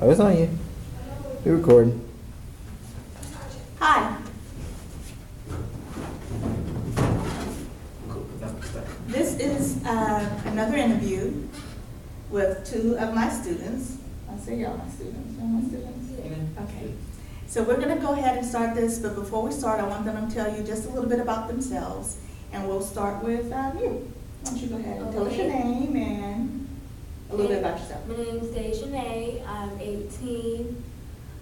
Oh, it's on you. You're recording. Hi. This is another interview with two of my students. I say y'all my students. Y'all my students? Yeah. Okay. So we're going to go ahead and start this, but before we start, I want them to tell you just a little bit about themselves, and we'll start with you. Why don't you go ahead and tell us your name and a little bit about yourself. My name is Dejanay. I'm 18.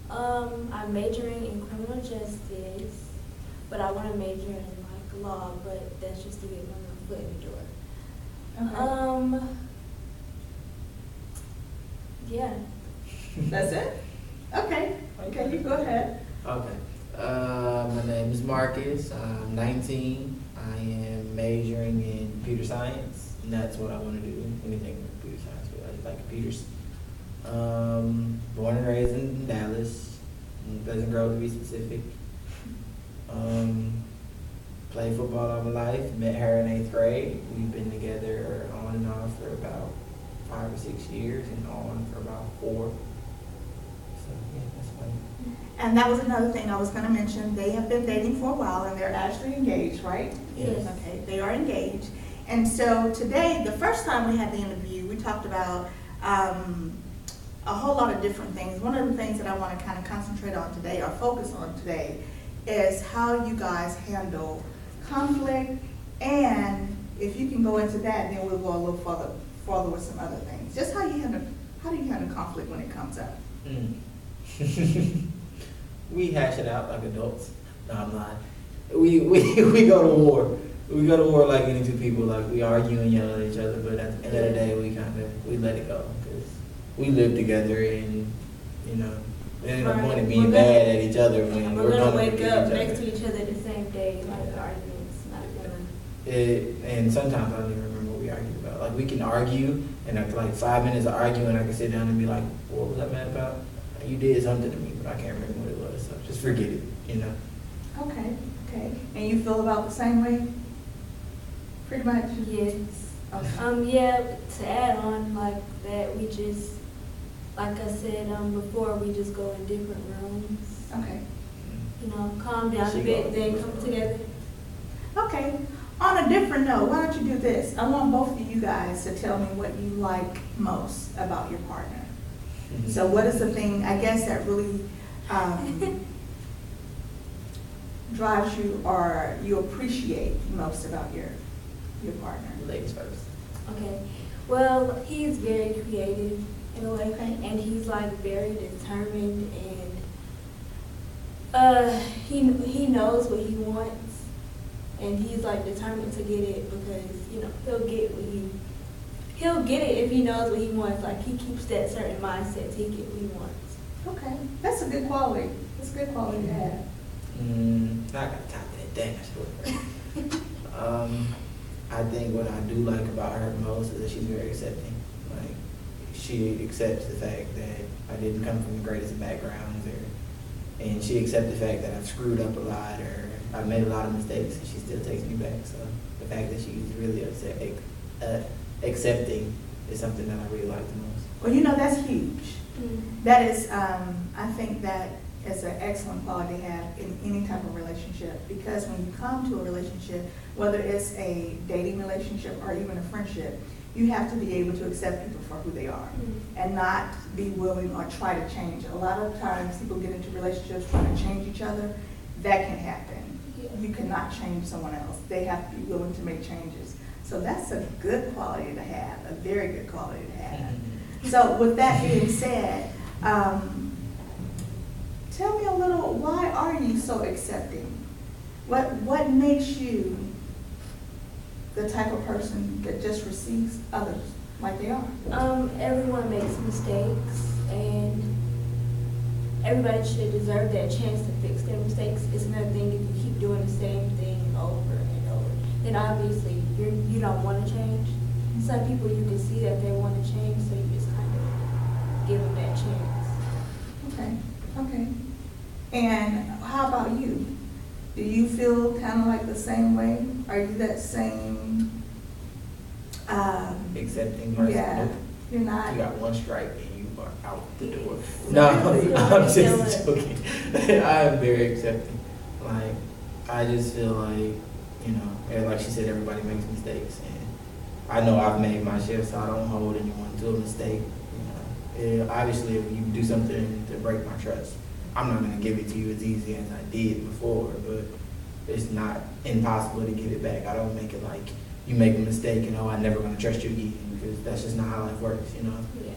I'm majoring in criminal justice, but I want to major in like law, but that's just to get my foot in the door. Okay. Yeah. That's it? Okay. Okay, you go ahead. Okay. My name is Marcus. I'm 19. I am majoring in computer science, and that's what I want to do. Anything with computer science, but I just like computers. Born and raised in Dallas, Pleasant Grove to be specific. Played football all my life. Met her in 8th grade. We've been together on and off for about 5 or 6 years, and on for about 4. So yeah, that's fine. And that was another thing I was going to mention. They have been dating for a while, and they're actually engaged, right? Yes. Okay, they are engaged. And so today, the first time we had the interview, we talked about a whole lot of different things. One of the things that I want to kind of concentrate on today, or focus on today, is how you guys handle conflict. And if you can go into that, then we'll go a little further with some other things. Just how do you handle conflict when it comes up? We hash it out like adults. No, I'm not. We go to war. We go to war like any two people. Like we argue and yell at each other, but at the end of the day, we let it go because we live together, and there ain't no point in being mad at each other when We're gonna wake forget up each next other. to each other the same day, like the arguments, not gonna. And sometimes I don't even remember what we argued about. Like we can argue, and after like 5 minutes of arguing, I can sit down and be like, "What was I mad about? You did something to me, but I can't remember what it was. So just forget it, Okay. And you feel about the same way? Pretty much? Yes. Okay. Yeah, to add on like that, we just, like I said before, we just go in different rooms. Okay. Calm down a bit, then come together. Okay. On a different note, why don't you do this? I want both of you guys to tell me what you like most about your partner. So what is the thing, I guess, that really drives you or you appreciate most about your partner? Ladies first. Okay. Well, he's very creative in a way, Okay. and he's like very determined, and he knows what he wants, and he's like determined to get it because he'll get it if he knows what he wants. Like he keeps that certain mindset to get what he wants. Okay. That's a good quality. That's a good quality to have. I got to top that. Dang, I should. I think what I do like about her most is that she's very accepting. Like, she accepts the fact that I didn't come from the greatest of backgrounds, and she accepts the fact that I've screwed up a lot, or I've made a lot of mistakes, and she still takes me back. So the fact that she's really accepting is something that I really like the most. Well, that's huge. Mm. That is, I think that is an excellent quality to have in any type of relationship, because when you come to a relationship, whether it's a dating relationship or even a friendship, you have to be able to accept people for who they are and not be willing or try to change. A lot of times people get into relationships trying to change each other. That can happen. Yeah. You cannot change someone else. They have to be willing to make changes. So that's a good quality to have, a very good quality to have. So with that being said, tell me a little, why are you so accepting? What makes you the type of person that just receives others like they are? Everyone makes mistakes, and everybody should deserve that chance to fix their mistakes. It's another thing if you keep doing the same thing over and over, then obviously you don't want to change. Some people you can see that they want to change, so you just kind of give them that chance. Okay. And how about you? Do you feel kind of like the same way? Are you that same? Accepting person. Yeah, Nope. you're not. You got one strike and you are out the door. No, I'm just joking. I am very accepting. Like, I just feel like, you know, and like she said, everybody makes mistakes, and I know I've made my share, so I don't hold anyone to a mistake. You know, obviously, if you do something to break my trust, I'm not gonna give it to you as easy as I did before, but it's not impossible to give it back. I don't make it like you make a mistake and, oh, I'm never gonna trust you again, because that's just not how life works, you know? Yeah.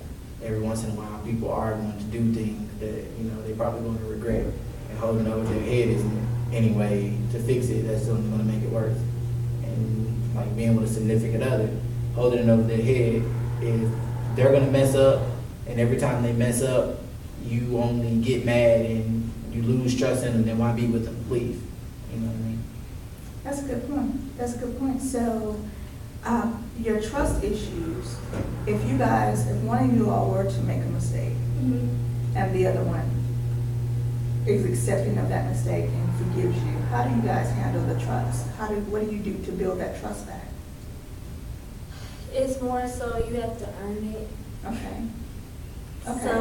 Every once in a while, people are going to do things that, you know, they probably going to regret, and holding over their head isn't any way to fix it. That's only going to make it worse. And like being with a significant other, holding it over their head, if they're going to mess up, and every time they mess up, you only get mad and you lose trust in them, then why be with them? Please. You know what I mean? That's a good point. That's a good point. So, your trust issues, if one of you all were to make a mistake, and the other one is accepting of that mistake and forgives you, how do you guys handle the trust? What do you do to build that trust back? It's more so you have to earn it. Okay. Okay. So,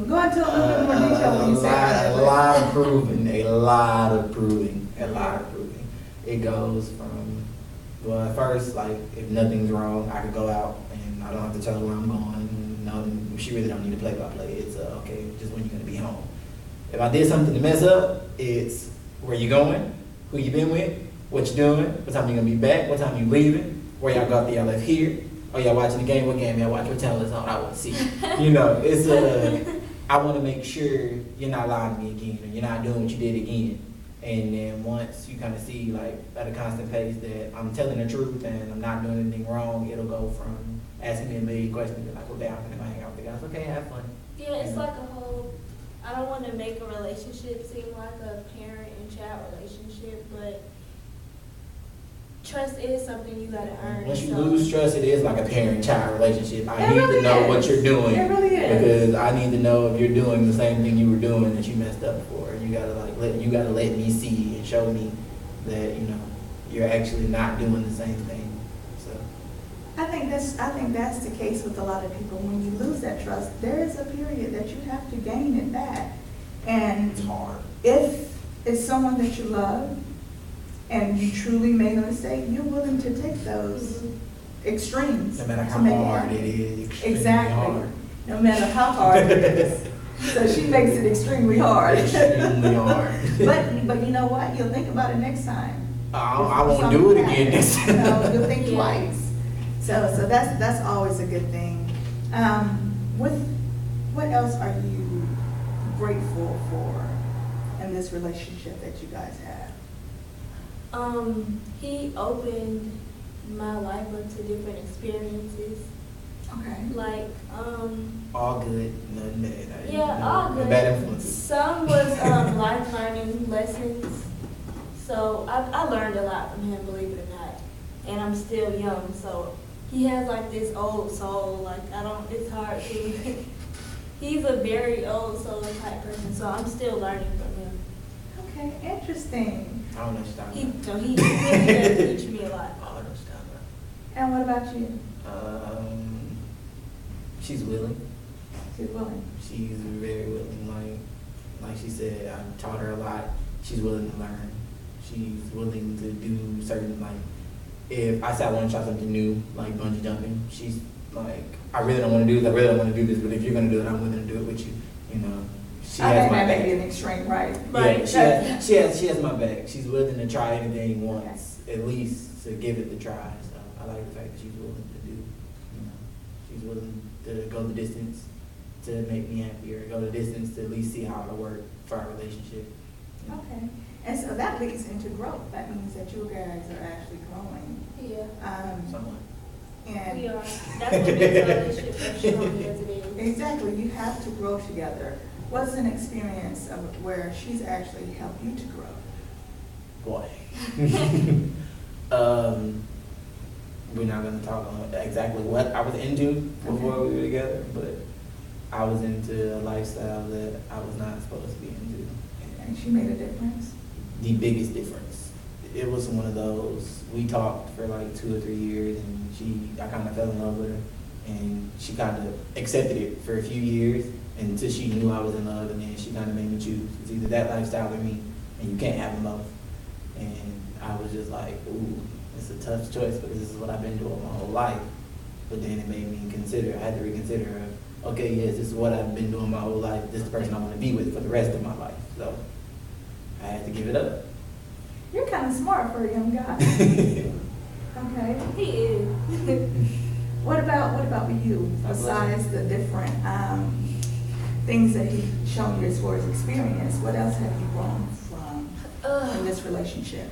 Go into a little bit more detail when you say that. A lot of proving. It goes from, well, at first, like, if nothing's wrong, I could go out and I don't have to tell her where I'm going. No, she really don't need to play-by-play. It's, okay, just when you're going to be home. If I did something to mess up, it's where you going, who you been with, what you doing, what time you going to be back, what time you leaving, where y'all got y'all left here. Oh, y'all watching the game? What game y'all watch? What channel is on? I want to see. You know, it's I want to make sure you're not lying to me again, or you're not doing what you did again. And then once you kind of see, like, at a constant pace that I'm telling the truth and I'm not doing anything wrong, it'll go from asking me a million questions to like, well, damn, I'm going to hang out with the guys. Okay, have fun. yeah, it's like a whole, I don't want to make a relationship seem like a parent and child relationship, but trust is something you gotta earn. Once you so. lose trust, it is like a parent-child relationship. I It need really to know is. what you're doing. It really is. Because I need to know if you're doing the same thing you were doing that you messed up for. You gotta let me see and show me that, you know, you're actually not doing the same thing. So I think that's the case with a lot of people. When you lose that trust, there is a period that you have to gain it back. And it's hard. if it's someone that you love and you truly made a mistake, you're willing to take those extremes. No matter to how make hard happen. it is, extremely Exactly. hard. No matter how hard it is. So she makes it extremely hard. Extremely hard. But you know what? You'll think about it next time. I won't do it again next time. You know, you'll think Yeah. twice. So that's always a good thing. What else are you grateful for in this relationship that you guys have? He opened my life up to different experiences. Okay. Like, All good, nothing bad. yeah, all good. Bad influences. Some was life learning lessons. So I learned a lot from him, believe it or not. And I'm still young, so he has like this old soul. Like it's hard to. He's a very old soul type person, so I'm still learning from him. Okay, interesting. I don't know what you're talking about. He really does teach me a lot. I don't know what you're talking about. And what about you? She's willing. She's willing. She's very willing. Like she said, I taught her a lot. She's willing to learn. She's willing to do certain, like, if I say I want to try something new, like bungee jumping, she's like, I really don't want to do this. I really don't want to do this. But if you're gonna do it, I'm willing to do it with you. You know, she I has think my that may back. be an extreme, right? Yeah, she has my back. She's willing to try anything once, at least to give it the try. So I like the fact that she's willing to do. You know, she's willing to go the distance to make me happy, or go the distance to at least see how it'll work for our relationship. You know? Okay. And so that leads into growth. That means that you guys are actually growing. Yeah. Somewhat. And We are. That's what makes a relationship as strong as it is. exactly, you have to grow together. What's an experience of where she's actually helped you to grow? Boy. We're not gonna talk on exactly what I was into before we were together, but I was into a lifestyle that I was not supposed to be into. And she made a difference? The biggest difference. It was one of those, we talked for like 2 or 3 years, and I kind of fell in love with her, And she kind of accepted it for a few years until she knew I was in love, and then she kind of made me choose. It's either that lifestyle or me, and you can't have them both. And I was just like, ooh, it's a tough choice because this is what I've been doing my whole life. But then it made me consider, I had to reconsider, okay, yes, this is what I've been doing my whole life. This is the person I want to be with for the rest of my life. So I had to give it up. You're kind of smart for a young guy. Okay. He is. What about you? Besides the different things that he's shown you as far as experience, what else have you grown from in this relationship?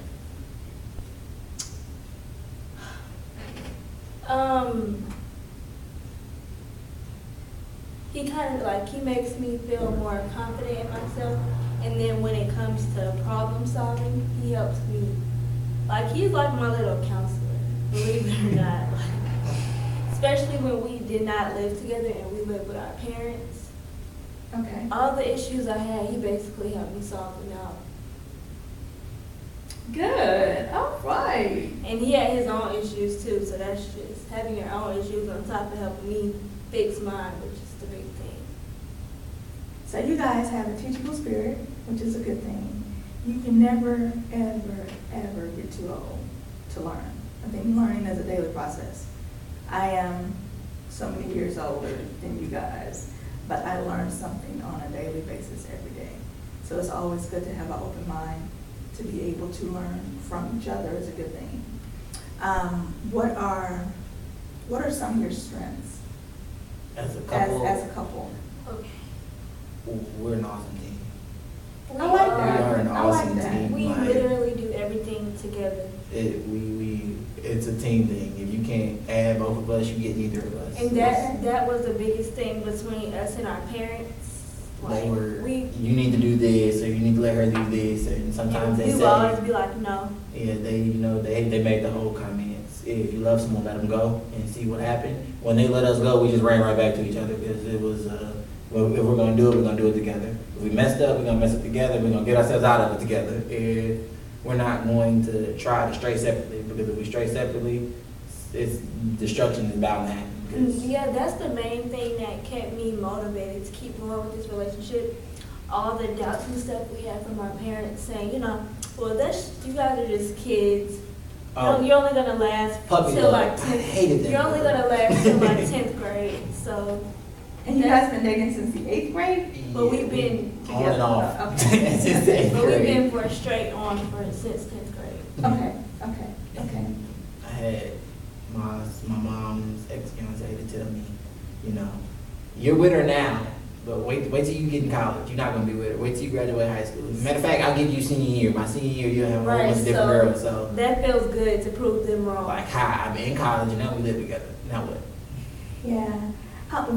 He kind of like, he makes me feel more confident in myself, and then when it comes to problem solving, he helps me. Like, he's like my little counselor, believe it or not. Like, especially when we did not live together and we lived with our parents. Okay. All the issues I had, he basically helped me solve them out. Good. All right. And he had his own issues too, so that's just having your own issues on top of helping me fix mine, which is the big thing. So you guys have a teachable spirit, which is a good thing. You can never, ever, ever get too old to learn. I think learning is a daily process. I am so many years older than you guys, but I learn something on a daily basis every day. So it's always good to have an open mind. To be able to learn from each other is a good thing. What are some of your strengths As a couple, as a couple? Okay. we're an awesome team. I like that. We are an I like awesome that. team. We Like, literally do everything together. it's a team thing. If you can't add both of us, you get neither of us. And that was the biggest thing between us and our parents. They were, we you need to do this, or you need to let her do this, and sometimes they would always say, be like, no. yeah, they make the whole comments. If you love someone, let them go and see what happened. When they let us go, we just ran right back to each other because it was, well, if we're gonna do it, we're gonna do it together. If we messed up, we're gonna mess up together. We're gonna get ourselves out of it together. If we're not going to try to stray separately, because if we stray separately, it's destruction is bound to happen. Because Yeah, that's the main thing that kept me motivated to keep going with this relationship. All the doubts and stuff we had from our parents saying, well, you guys are just kids. You're only gonna last puppy till love. like I 10th. hated that You're only word. gonna last till like 10th grade. So, And you guys been dating since the 8th grade? but we've been on and off. Okay. Since the eighth but we've grade. been for straight on since 10th grade. Okay. I had my mom's ex-fiance to tell me, you're with her now, but wait till you get in college. You're not gonna be with her. Wait till you graduate high school. Matter of fact, I'll give you senior year. My senior year, you'll have a whole bunch of different girls. So that feels good to prove them wrong. like, hi, I'm in college and now we live together. Now what? Yeah.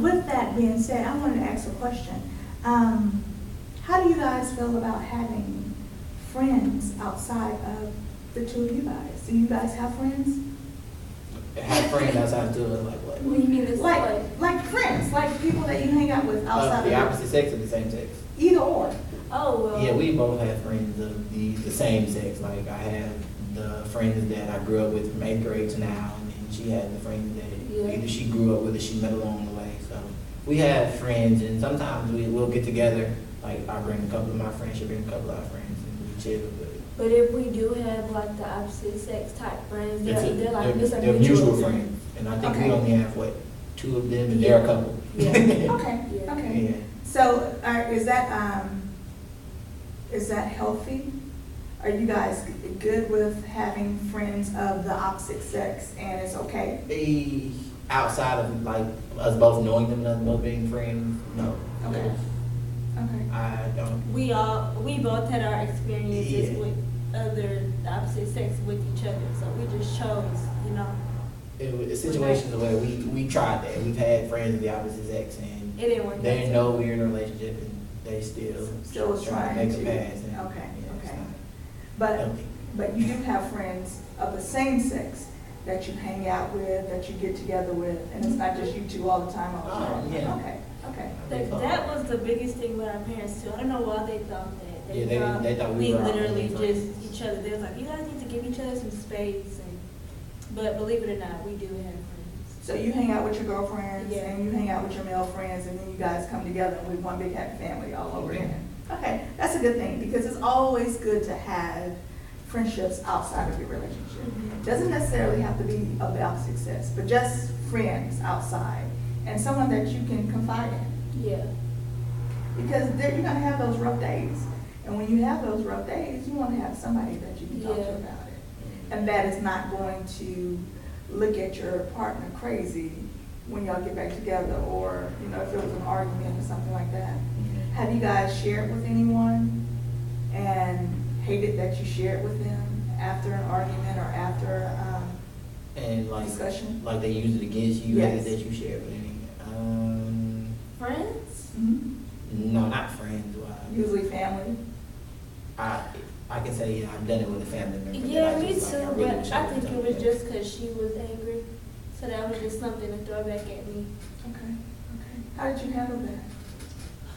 With that being said, I wanted to ask a question. How do you guys feel about having friends outside of the two of you guys? Do you guys have friends? Have friends outside too, like what? What do you mean this is Like friends, like people that you hang out with outside The of opposite sex or the same sex? either or. Oh, well. Yeah, we both have friends of the same sex. Like I have the friends that I grew up with from 8th grade to now, and then she had the friends that either she grew up with or she met along the way. So we have friends, and sometimes we'll get together. Like I bring a couple of my friends, she bring a couple of our friends, and we chill. But if we do have like the opposite sex type friends, they're like it's a they're mutual mutual thing. friends, and I think Okay. we only have 2 of them, and they're a couple. Yeah. Okay, Yeah. okay. Yeah. So is that healthy? Are you guys good with having friends of the opposite sex and it's okay? Outside of like us both knowing them and us both being friends, no. Okay. Okay. I don't. We both had our experiences Yeah. with the opposite sex with each other, so we just chose, It was situations where we tried that. We've had friends of the opposite sex, and it didn't work. they out. know we're in a relationship, and they still was try to trying make to. a pass. And, Okay, yeah, it's okay. not But healthy. But you do have friends of the same sex that you hang out with, that you get together with, and it's not just you two all the time. Yeah. Okay. That was the biggest thing with our parents too. I don't know why they thought that. Yeah, they thought we were literally our only just each other. They was like, you guys need to give each other some space, but believe it or not, we do have friends. So you hang out with your girlfriends, Yeah. and you hang out with your male friends, and then you guys come together and we one big happy family all over again. Okay, that's a good thing, because it's always good to have friendships outside of your relationship. Doesn't necessarily have to be about success, but just friends outside, and someone that you can confide in. Yeah. Because you're gonna have those rough days, and when you have those rough days, you wanna have somebody that you can talk to Yeah. about it. And that is not going to look at your partner crazy when y'all get back together, or, you know, if it was an argument or something like that. Have you guys shared with anyone and hated that you shared with them after an argument or after, And like, discussion? like they use it against you, Yes. that you share with any. Friends? No, not friends. Usually family? I can say, yeah, I've done it with a family member. that Yeah, I me just, too, like, really but wish I would've think it done was that. just because she was angry. So that was just something to throw back at me. Okay, okay. How did you handle that?